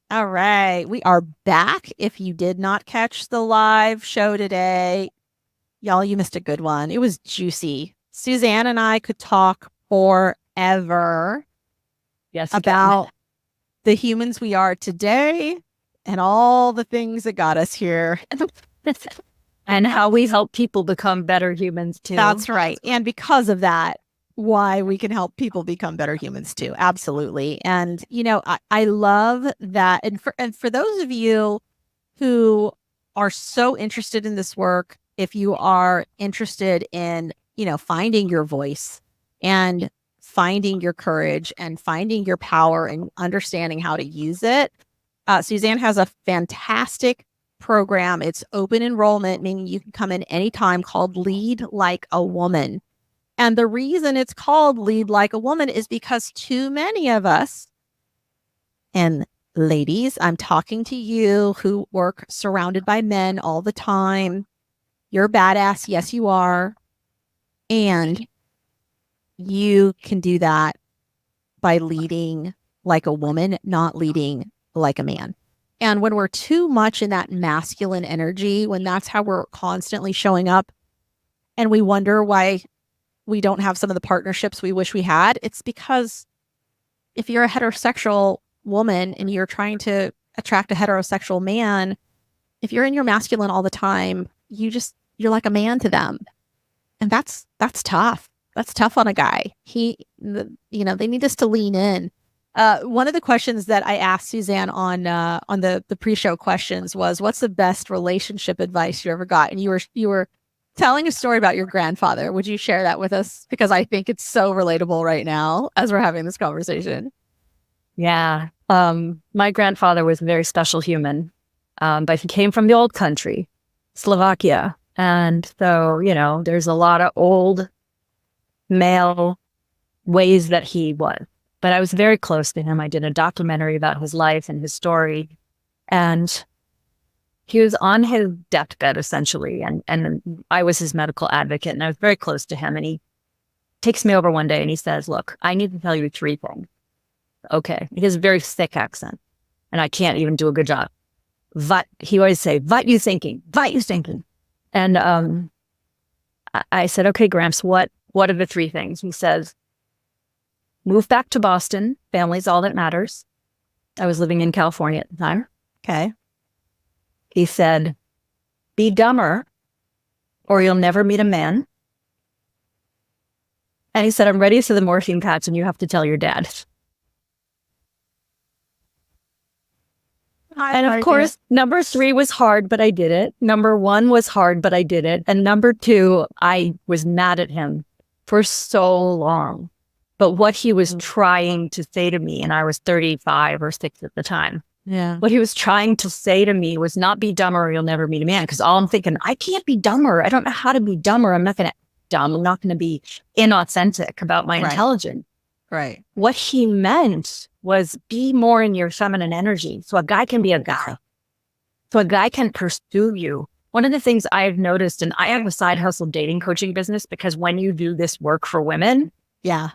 All right. We are back. If you did not catch the live show today, y'all, you missed a good one. It was juicy. Susanne and I could talk forever Yes, again. about the humans we are today and all the things that got us here. And how we help people become better humans too. That's right. And because of that, why we can help people become better humans too. Absolutely. And, I love that. And for those of you who are so interested in this work, if you are interested in, finding your voice and finding your courage and finding your power and understanding how to use it, Susanne has a fantastic program. It's open enrollment, meaning you can come in anytime, called Lead Like a Woman. And the reason it's called Lead Like a Woman is because too many of us, and ladies, I'm talking to you who work surrounded by men all the time. You're badass. Yes, you are. And you can do that by leading like a woman, not leading like a man. And when we're too much in that masculine energy, when that's how we're constantly showing up, and we wonder why we don't have some of the partnerships we wish we had, it's because if you're a heterosexual woman and you're trying to attract a heterosexual man, if you're in your masculine all the time, you're like a man to them. And that's tough. That's tough on a guy. They need us to lean in. One of the questions that I asked Susanne on the pre-show questions was, what's the best relationship advice you ever got? And you were telling a story about your grandfather. Would you share that with us? Because I think it's so relatable right now as we're having this conversation. Yeah. My grandfather was a very special human, but he came from the old country, Slovakia. And so, there's a lot of old male ways that he was. But I was very close to him. I did a documentary about his life and his story. And he was on his deathbed, essentially. And I was his medical advocate, and I was very close to him. And he takes me over one day and he says, look, I need to tell you 3 things. Okay. He has a very thick accent, and I can't even do a good job. He always say, what you thinking? What you thinking? And I said, okay, Gramps, what are the 3 things? He says, move back to Boston. Family's all that matters. I was living in California at the time. Okay. He said, be dumber or you'll never meet a man. And he said, I'm ready for the morphine patch and you have to tell your dad. And of course, number 3 was hard, but I did it. Number 1 was hard, but I did it. And number 2, I was mad at him for so long. But what he was trying to say to me, and I was 35 or 6 at the time. Yeah. What he was trying to say to me was not be dumber or you'll never meet a man. Because all I'm thinking, I can't be dumber. I don't know how to be dumber. I'm not going to be dumb. I'm not going to be inauthentic about my intelligence. Right. What he meant was be more in your feminine energy. So a guy can be a guy. So a guy can pursue you. One of the things I've noticed, and I have a side hustle dating coaching business, because when you do this work for women, yeah,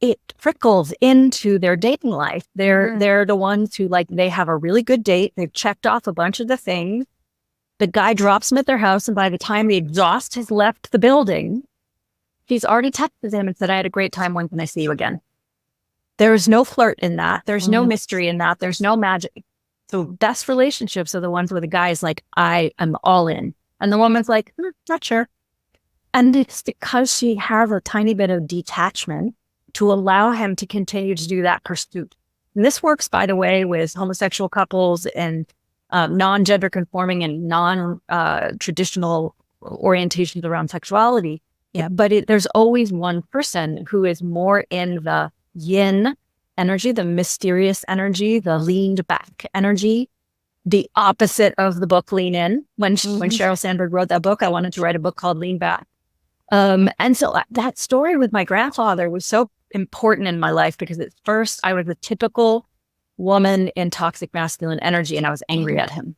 it trickles into their dating life. They're the ones who, like, they have a really good date. They've checked off a bunch of the things. The guy drops them at their house, and by the time the exhaust has left the building, he's already texted him and said, I had a great time. When can I see you again? There's no flirt in that. There's no mystery in that. There's no magic. So best relationships are the ones where the guy is like, I am all in. And the woman's like, not sure. And it's because she has a tiny bit of detachment to allow him to continue to do that pursuit. And this works, by the way, with homosexual couples and non-gender conforming and non-traditional orientations around sexuality. Yeah, but there's always one person who is more in the yin energy, the mysterious energy, the leaned back energy, the opposite of the book Lean In. When Sheryl Sandberg wrote that book, I wanted to write a book called Lean Back. And so that story with my grandfather was so important in my life, because at first I was a typical woman in toxic masculine energy, and I was angry at him.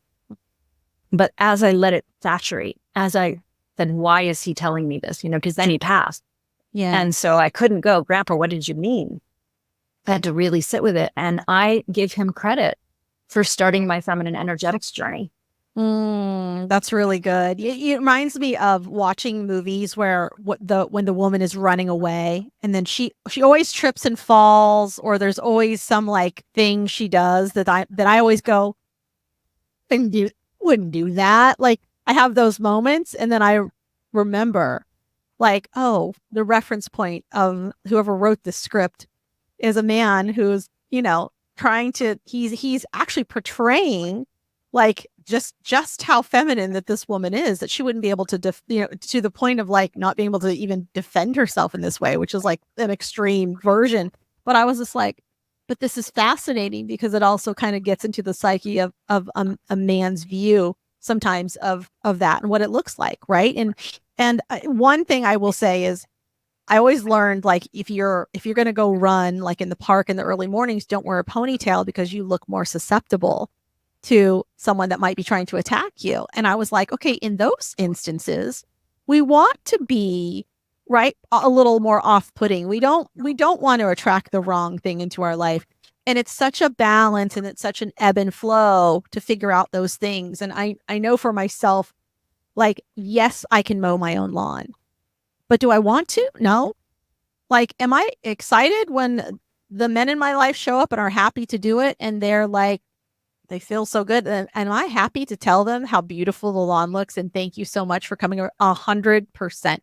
But as I let it saturate, as I said, why is he telling me this? Because then he passed. Yeah. And so I couldn't go, Grandpa, what did you mean? I had to really sit with it. And I give him credit for starting my feminine energetics journey. That's really good. It reminds me of watching movies where when the woman is running away and then she always trips and falls, or there's always some like thing she does that I always go, wouldn't do that. Like I have those moments and then I remember like, oh, the reference point of whoever wrote the script is a man who's, he's actually portraying like just how feminine that this woman is, that she wouldn't be able to, to the point of like not being able to even defend herself in this way, which is like an extreme version. But I was just like, but this is fascinating because it also kind of gets into the psyche of a man's view sometimes of that and what it looks like. Right. And one thing I will say is I always learned like if you're going to go run like in the park in the early mornings, don't wear a ponytail because you look more susceptible to someone that might be trying to attack you. And I was like, okay, in those instances, we want to be right a little more off-putting. We don't want to attract the wrong thing into our life. And it's such a balance and it's such an ebb and flow to figure out those things. And I know for myself, like, yes, I can mow my own lawn, but do I want to? No. Like, am I excited when the men in my life show up and are happy to do it? And they're like, they feel so good. And am I happy to tell them how beautiful the lawn looks and thank you so much for coming 100%?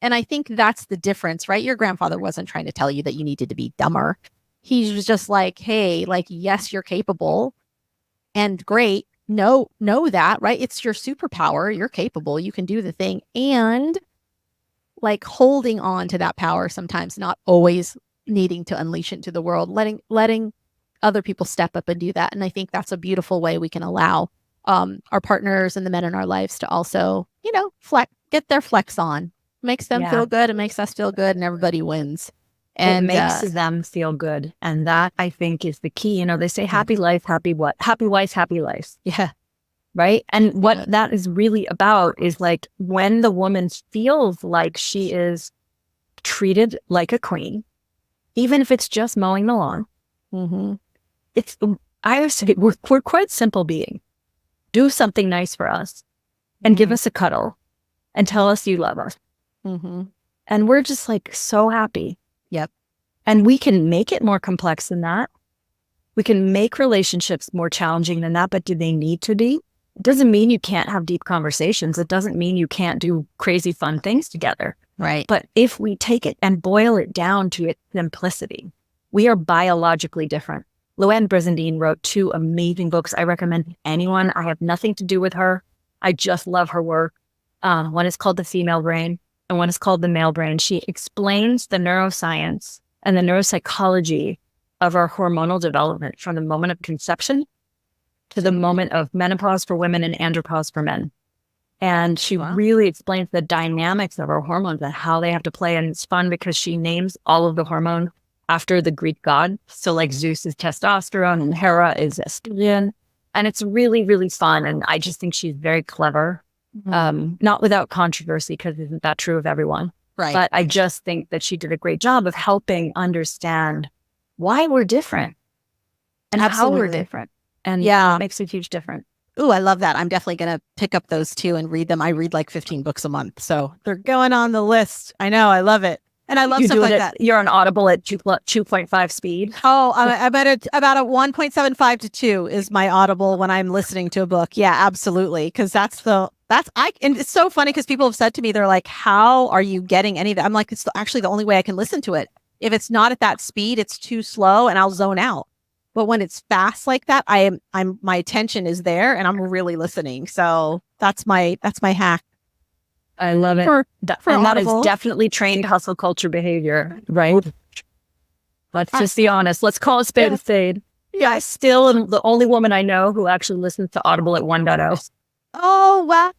And I think that's the difference, right? Your grandfather wasn't trying to tell you that you needed to be dumber. He was just like, hey, like, yes, you're capable and great. Know that, right? It's your superpower. You're capable. You can do the thing. And like holding on to that power sometimes, not always needing to unleash it into the world, letting other people step up and do that. And I think that's a beautiful way we can allow our partners and the men in our lives to also, get their flex on. Makes them feel good. It makes us feel good and everybody wins. And it makes them feel good. And that I think is the key. They say happy life, happy what? Happy wife, happy life. Yeah. Right. And what that is really about is like when the woman feels like she is treated like a queen, even if it's just mowing the lawn. Mm-hmm. I always say we're quite simple being. Do something nice for us and give us a cuddle and tell us you love us. Mm-hmm. And we're just like so happy. Yep. And we can make it more complex than that. We can make relationships more challenging than that, but do they need to be? It doesn't mean you can't have deep conversations. It doesn't mean you can't do crazy fun things together. Right. But if we take it and boil it down to its simplicity, we are biologically different. Luann Brizendine wrote 2 amazing books I recommend to anyone. I have nothing to do with her. I just love her work. One is called The Female Brain and one is called The Male Brain. She explains the neuroscience and the neuropsychology of our hormonal development from the moment of conception to the moment of menopause for women and andropause for men. And she really explains the dynamics of our hormones and how they have to play. And it's fun because she names all of the hormones after the Greek god. So like Zeus is testosterone and Hera is estrogen. And it's really, really fun. And I just think she's very clever. Not without controversy, because isn't that true of everyone? Right. But I just think that she did a great job of helping understand why we're different and how we're different. And it makes a huge difference. Ooh, I love that. I'm definitely going to pick up those 2 and read them. I read like 15 books a month. So they're going on the list. I know. I love it. And I love stuff like that. You're on Audible at 2.5 speed. Oh, I'm at about a 1.75 to 2 is my Audible when I'm listening to a book. Yeah, absolutely. Because and it's so funny because people have said to me, they're like, how are you getting any of that? I'm like, it's actually the only way I can listen to it. If it's not at that speed, it's too slow and I'll zone out. But when it's fast like that, my attention is there and I'm really listening. So that's my hack. I love it. And that is definitely trained hustle culture behavior, right? Let's just be honest. Let's call a spade a spade. Yeah, I still am the only woman I know who actually listens to Audible at 1.0. Oh, wow.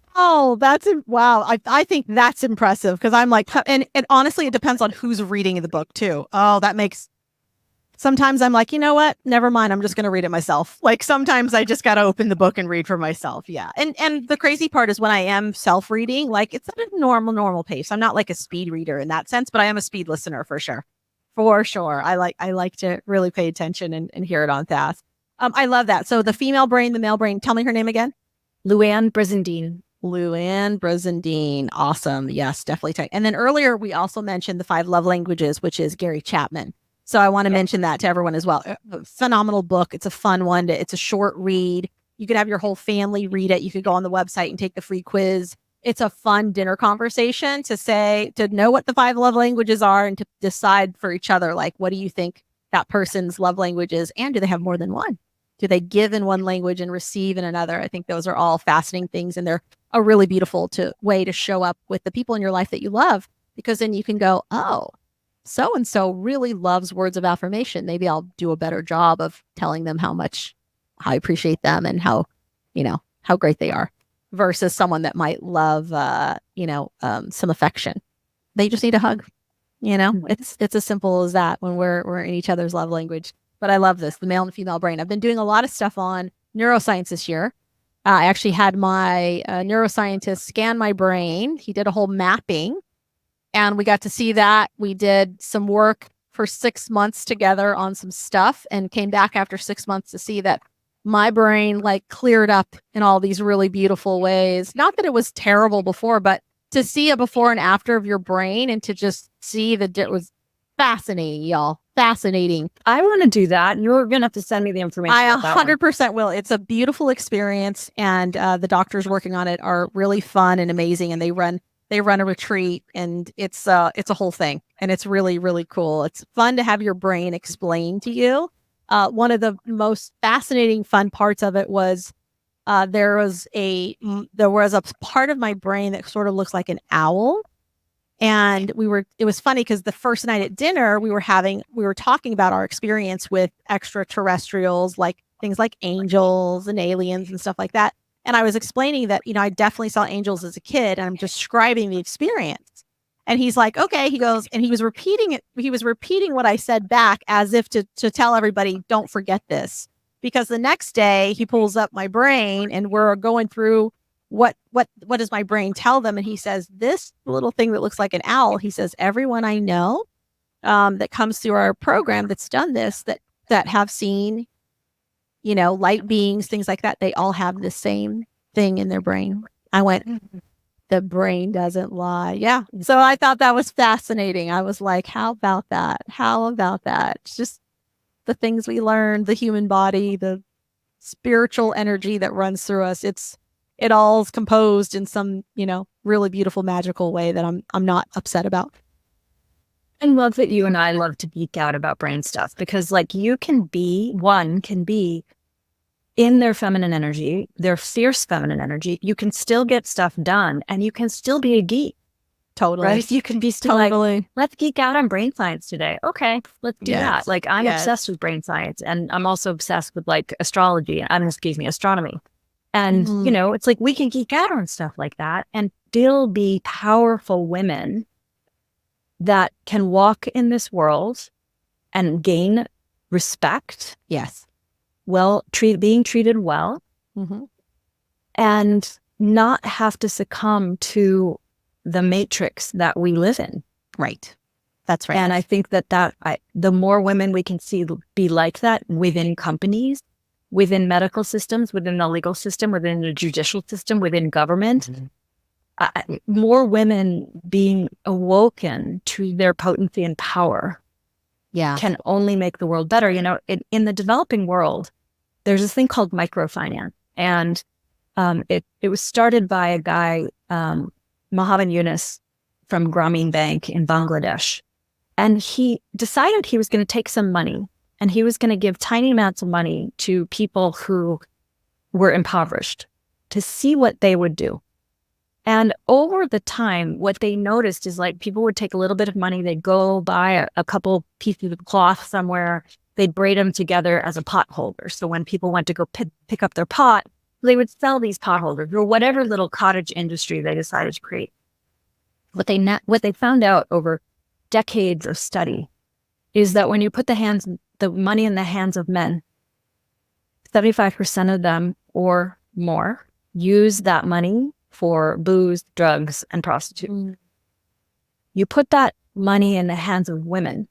Wow. I think that's impressive because I'm like, and honestly, it depends on who's reading the book too. Oh, sometimes I'm like, you know what? Never mind. I'm just going to read it myself. Like sometimes I just got to open the book and read for myself. Yeah. And the crazy part is when I am self-reading, like it's at a normal pace. I'm not like a speed reader in that sense, but I am a speed listener for sure. For sure. I like to really pay attention and hear it on fast. I love that. So the female brain, the male brain. Tell me her name again. Luann Brizendine. Luann Brizendine. Awesome. Yes, definitely. And then earlier we also mentioned the 5 love languages, which is Gary Chapman. So I want to mention that to everyone as well. Phenomenal book. It's a fun one. It's a short read. You could have your whole family read it. You could go on the website and take the free quiz. It's a fun dinner conversation to know what the 5 love languages are and to decide for each other, like, what do you think that person's love language is? And do they have more than one? Do they give in one language and receive in another? I think those are all fascinating things. And they're a really beautiful way to show up with the people in your life that you love, because then you can go, oh, so-and-so really loves words of affirmation. Maybe I'll do a better job of telling them how much I appreciate them and how great they are, versus someone that might love, some affection. They just need a hug. It's as simple as that when we're in each other's love language. But I love this, the male and female brain. I've been doing a lot of stuff on neuroscience this year. I actually had my neuroscientist scan my brain. He did a whole mapping, and we got to see that. We did some work for 6 months together on some stuff and came back after 6 months to see that my brain cleared up in all these really beautiful ways. Not that it was terrible before, but to see a before and after of your brain and to just see that it was fascinating, y'all. Fascinating. I want to do that. You're going to have to send me the information. I 100% will. It's a beautiful experience, and the doctors working on it are really fun and amazing. And they run a retreat, and it's a whole thing, and it's really, really cool. It's fun to have your brain explained to you. One of the most fascinating, fun parts of it was there was a part of my brain that sort of looks like an owl. And it was funny because the first night at dinner, we were talking about our experience with extraterrestrials, like things like angels and aliens and stuff like that. And I was explaining that, I definitely saw angels as a kid, and I'm describing the experience. And he's like, okay, he goes, and he was repeating it. He was repeating what I said back as if to tell everybody, don't forget this. Because the next day he pulls up my brain and we're going through what does my brain tell them? And he says, this little thing that looks like an owl, he says, everyone I know that comes through our program that's done this, that have seen, light beings, things like that, they all have the same thing in their brain. I went, the brain doesn't lie. Yeah. So I thought that was fascinating. I was like, how about that? How about that? It's just the things we learn, the human body, the spiritual energy that runs through us. It all is composed in some, really beautiful, magical way that I'm not upset about. I love that you and I love to geek out about brain stuff, because one can be in their feminine energy, their fierce feminine energy. You can still get stuff done, and you can still be a geek. Totally. Right? You can be still let's geek out on brain science today. Okay, let's do that. I'm obsessed with brain science, and I'm also obsessed with astronomy. And, it's like we can geek out on stuff like that and still be powerful women that can walk in this world and gain respect. Yes. Being treated well, and not have to succumb to the matrix that we live in. Right. That's right. And I think that the more women we can see be like that within companies, within medical systems, within the legal system, within the judicial system, within government, more women being awoken to their potency and power can only make the world better. In the developing world, there's this thing called microfinance. And it was started by a guy, Mohammed Yunus from Grameen Bank in Bangladesh. And he decided he was going to take some money and he was going to give tiny amounts of money to people who were impoverished to see what they would do. And over the time, what they noticed is people would take a little bit of money, they'd go buy a couple pieces of cloth somewhere, they'd braid them together as a pot holder. So when people went to go pick up their pot, they would sell these pot holders or whatever little cottage industry they decided to create. What they found out over decades of study is that when you put the money in the hands of men, 75% of them or more use that money for booze, drugs, and prostitution. You put that money in the hands of women,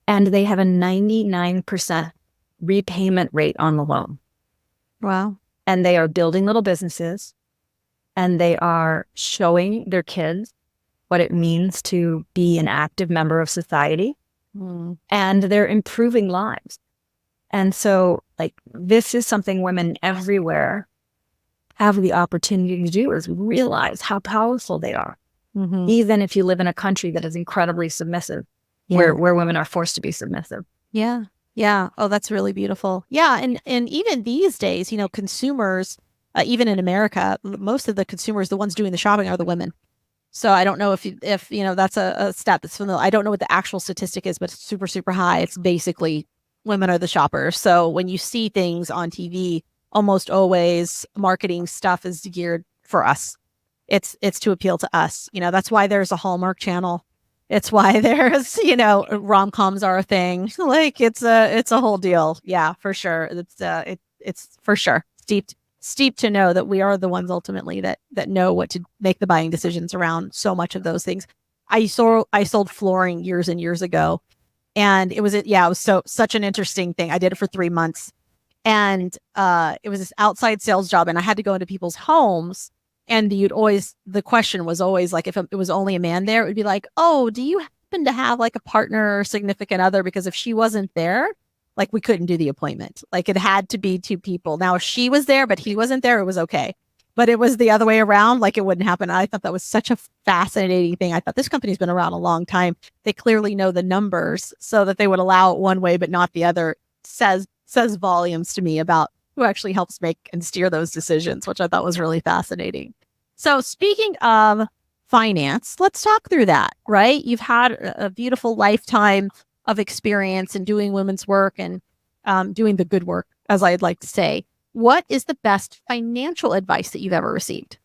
and they have a 99% repayment rate on the loan. Wow. And they are building little businesses, and they are showing their kids what it means to be an active member of society, and they're improving lives. And so, like, this is something women everywhere have the opportunity to do, is realize how powerful they are. Even if you live in a country that is incredibly submissive, where women are forced to be submissive. Yeah. Yeah. Oh, that's really beautiful. Yeah. And even these days, consumers, even in America, most of the consumers, the ones doing the shopping, are the women. So I don't know if that's a stat that's familiar. I don't know what the actual statistic is, but it's super, super high. It's basically women are the shoppers. So when you see things on TV, almost always marketing stuff is geared for us. It's to appeal to us. That's why there's a Hallmark channel. It's why there's, rom-coms are a thing. Like it's a whole deal. Yeah, for sure. It's for sure steep to know that we are the ones ultimately that know what to make the buying decisions around so much of those things. I sold flooring years and years ago, and it was such an interesting thing. I did it for 3 months, and it was this outside sales job, and I had to go into people's homes. And the question was always like, if it was only a man there, it would be like, oh, do you happen to have like a partner or significant other? Because if she wasn't there, like we couldn't do the appointment. Like it had to be 2 people. Now, if she was there, but he wasn't there, it was okay. But it was the other way around. Like it wouldn't happen. I thought that was such a fascinating thing. I thought this company's been around a long time. They clearly know the numbers so that they would allow it one way, but not the other. Says volumes to me about who actually helps make and steer those decisions, which I thought was really fascinating. So speaking of finance, let's talk through that, right? You've had a beautiful lifetime of experience in doing women's work and doing the good work, as I'd like to say. What is the best financial advice that you've ever received?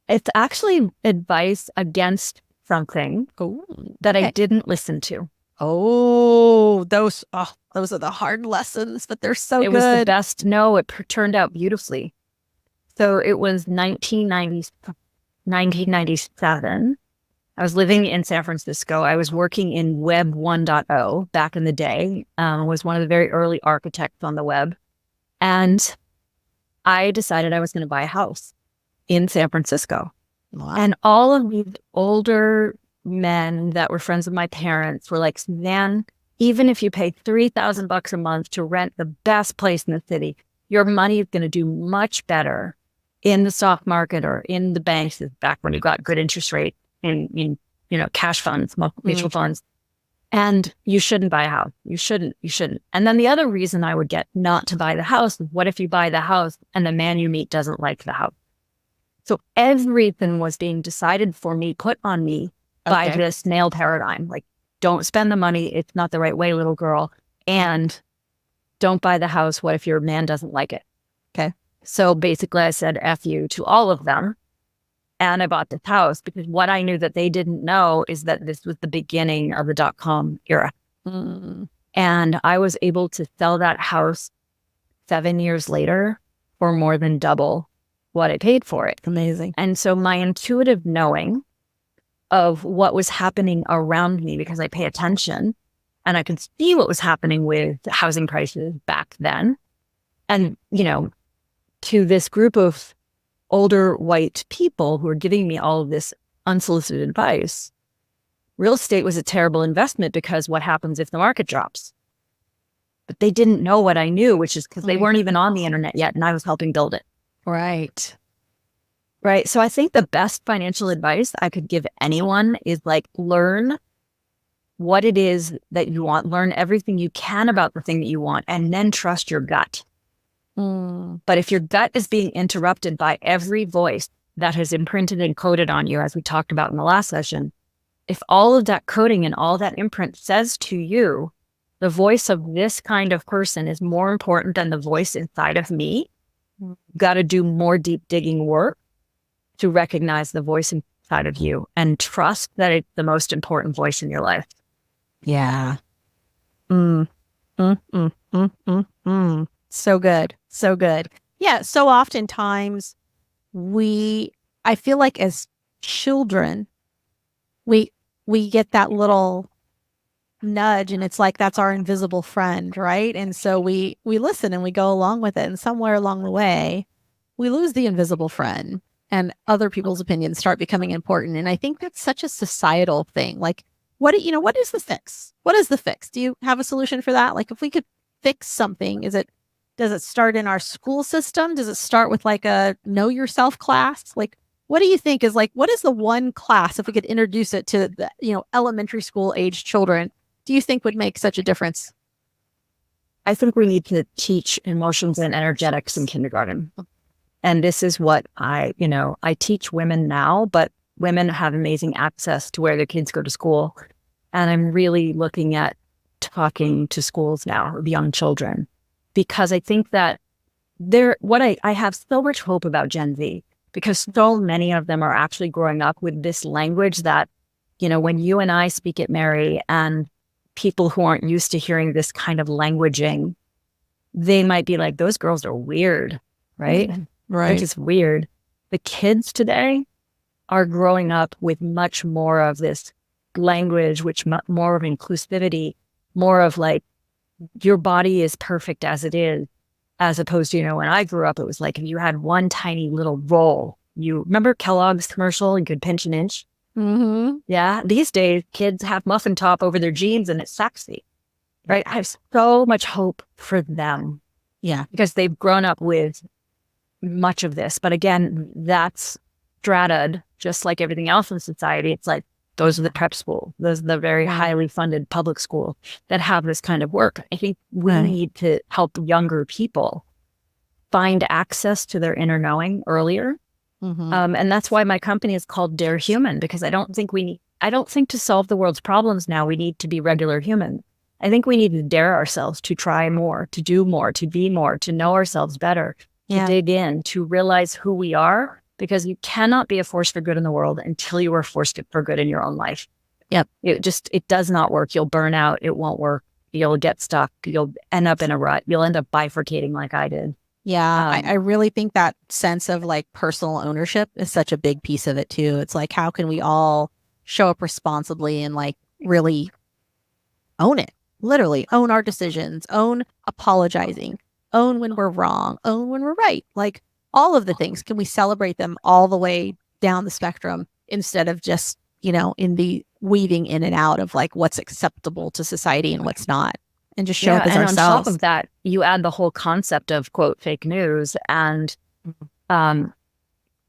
It's actually advice against something that I didn't listen to. Oh, those are the hard lessons, but they're so good. It was the best. No, it turned out beautifully. So it was 1997. I was living in San Francisco. I was working in Web 1.0 back in the day. Was one of the very early architects on the web. And I decided I was going to buy a house in San Francisco. Wow. And all of these older men that were friends of my parents were like, Susanne, even if you pay $3,000 a month to rent the best place in the city, your money is going to do much better in the stock market or in the banks, back when you got good interest rate in cash funds, mutual funds. And you shouldn't buy a house. You shouldn't. And then the other reason I would get not to buy the house is, what if you buy the house and the man you meet doesn't like the house? So everything was being decided for me, put on me by this male paradigm. Like, don't spend the money. It's not the right way, little girl. And don't buy the house. What if your man doesn't like it? Okay. So basically I said F you to all of them. And I bought this house because what I knew that they didn't know is that this was the beginning of the .com era. And I was able to sell that house 7 years later for more than double what I paid for it. Amazing. And so my intuitive knowing of what was happening around me, because I pay attention and I could see what was happening with housing prices back then. And, to this group of older white people who were giving me all of this unsolicited advice, real estate was a terrible investment because what happens if the market drops? But they didn't know what I knew, which is because they weren't even on the internet yet and I was helping build it. Right. Right. So I think the best financial advice I could give anyone is like, learn what it is that you want, learn everything you can about the thing that you want, and then trust your gut. But if your gut is being interrupted by every voice that has imprinted and coded on you, as we talked about in the last session, if all of that coding and all that imprint says to you, the voice of this kind of person is more important than the voice inside of me, got to do more deep digging work to recognize the voice inside of you and trust that it's the most important voice in your life. Yeah. So good. So good. Yeah. So oftentimes I feel like as children, we we get that little nudge, and it's like that's our invisible friend, right? And so we listen and we go along with it, and somewhere along the way we lose the invisible friend, and other people's opinions start becoming important. And I think that's such a societal thing. Like, what is the fix? What is the fix? Do you have a solution for that? Like, if we could fix something, does it start in our school system? Does it start with like a know yourself class? Like, what do you think is like, what is the one class, if we could introduce it to the, elementary school age children, do you think would make such a difference? I think we need to teach emotions and energetics in kindergarten. And this is what I teach women now, but women have amazing access to where their kids go to school. And I'm really looking at talking to schools now with young children, because I think that I have so much hope about Gen Z, because so many of them are actually growing up with this language that, when you and I speak at Mary, and people who aren't used to hearing this kind of languaging, they might be like, those girls are weird, right? Right. They're just weird. The kids today are growing up with much more of this language, more of inclusivity, more of like, your body is perfect as it is, as opposed to, when I grew up, it was like, if you had one tiny little roll, you remember Kellogg's commercial, you could pinch an inch? Mm-hmm. Yeah. These days, kids have muffin top over their jeans and it's sexy, right? I have so much hope for them. Yeah. Because they've grown up with much of this. But again, that's strataed just like everything else in society. It's like, those are the prep schools. Those are the very highly funded public schools that have this kind of work. I think we need to help younger people find access to their inner knowing earlier. Mm-hmm. And that's why my company is called DAREHuman, because I don't think to solve the world's problems now, we need to be regular humans. I think we need to dare ourselves to try more, to do more, to be more, to know ourselves better, to dig in, to realize who we are, because you cannot be a force for good in the world until you are forced for good in your own life. Yep. It does not work. You'll burn out. It won't work. You'll get stuck. You'll end up in a rut. You'll end up bifurcating like I did. Yeah, I really think that sense of like personal ownership is such a big piece of it too. It's like, how can we all show up responsibly and like really own it? Literally own our decisions, own apologizing, own when we're wrong, own when we're right. Like all of the things, can we celebrate them all the way down the spectrum instead of just, in the weaving in and out of like what's acceptable to society and what's not? And just show up as ourselves. On top of that, you add the whole concept of, quote, fake news. And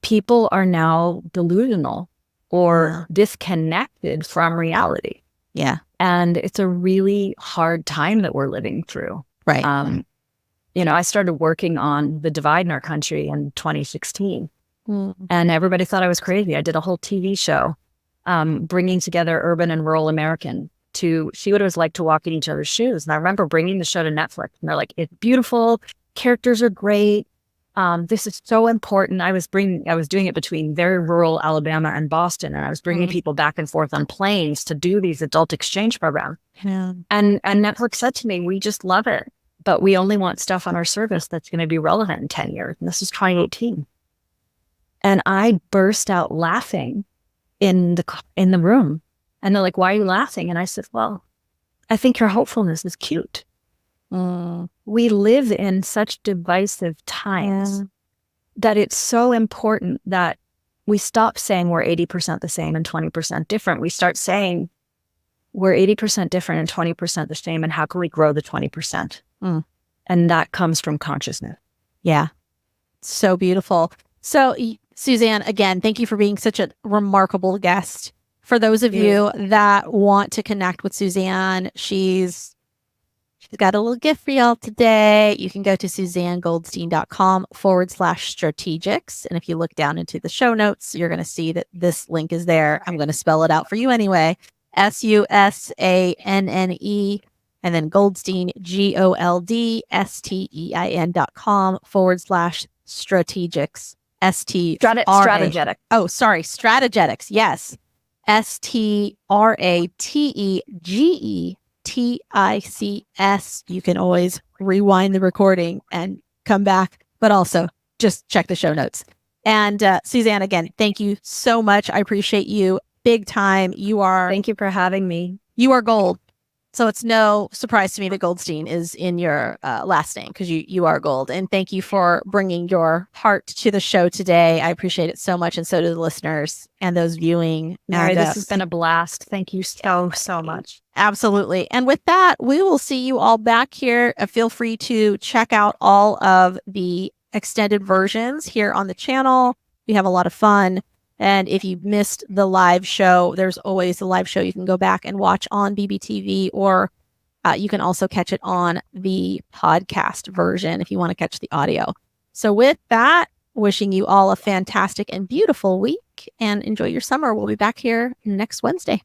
people are now delusional or disconnected from reality. Yeah. And it's a really hard time that we're living through. Right. I started working on the divide in our country in 2016. And everybody thought I was crazy. I did a whole TV show bringing together urban and rural American to see what it was like to walk in each other's shoes. And I remember bringing the show to Netflix, and they're like, it's beautiful. Characters are great. This is so important. I was doing it between very rural Alabama and Boston. And I was bringing people back and forth on planes to do these adult exchange programs. Yeah. And Netflix said to me, we just love it, but we only want stuff on our service that's going to be relevant in 10 years. And this is 2018. And I burst out laughing in the room. And they're like, why are you laughing? And I said, well, I think your hopefulness is cute. We live in such divisive times that it's so important that we stop saying we're 80% the same and 20% different. We start saying we're 80% different and 20% the same. And how can we grow the 20%? And that comes from consciousness. Yeah. So beautiful. So Susanne, again, thank you for being such a remarkable guest. For those of you that want to connect with Susanne, she's got a little gift for y'all today. You can go to SuzanneGoldstein.com/strategics. And if you look down into the show notes, you're going to see that this link is there. I'm going to spell it out for you anyway. SUSANNE and then Goldstein, GOLDSTEIN.com/strategics. Strategetic. Oh, sorry. Strategetics. Yes. STRATEGETICS. You can always rewind the recording and come back, but also just check the show notes. And Susanne, again, thank you so much. I appreciate you big time. Thank you for having me. You are gold. So it's no surprise to me that Goldstein is in your last name, because you are gold. And thank you for bringing your heart to the show today. I appreciate it so much. And so do the listeners and those viewing. Mary, this has been a blast. Thank you so much. Absolutely. And with that, we will see you all back here. Feel free to check out all of the extended versions here on the channel. We have a lot of fun. And if you missed the live show, there's always the live show you can go back and watch on BBTV, or you can also catch it on the podcast version if you want to catch the audio. So with that, wishing you all a fantastic and beautiful week, and enjoy your summer. We'll be back here next Wednesday.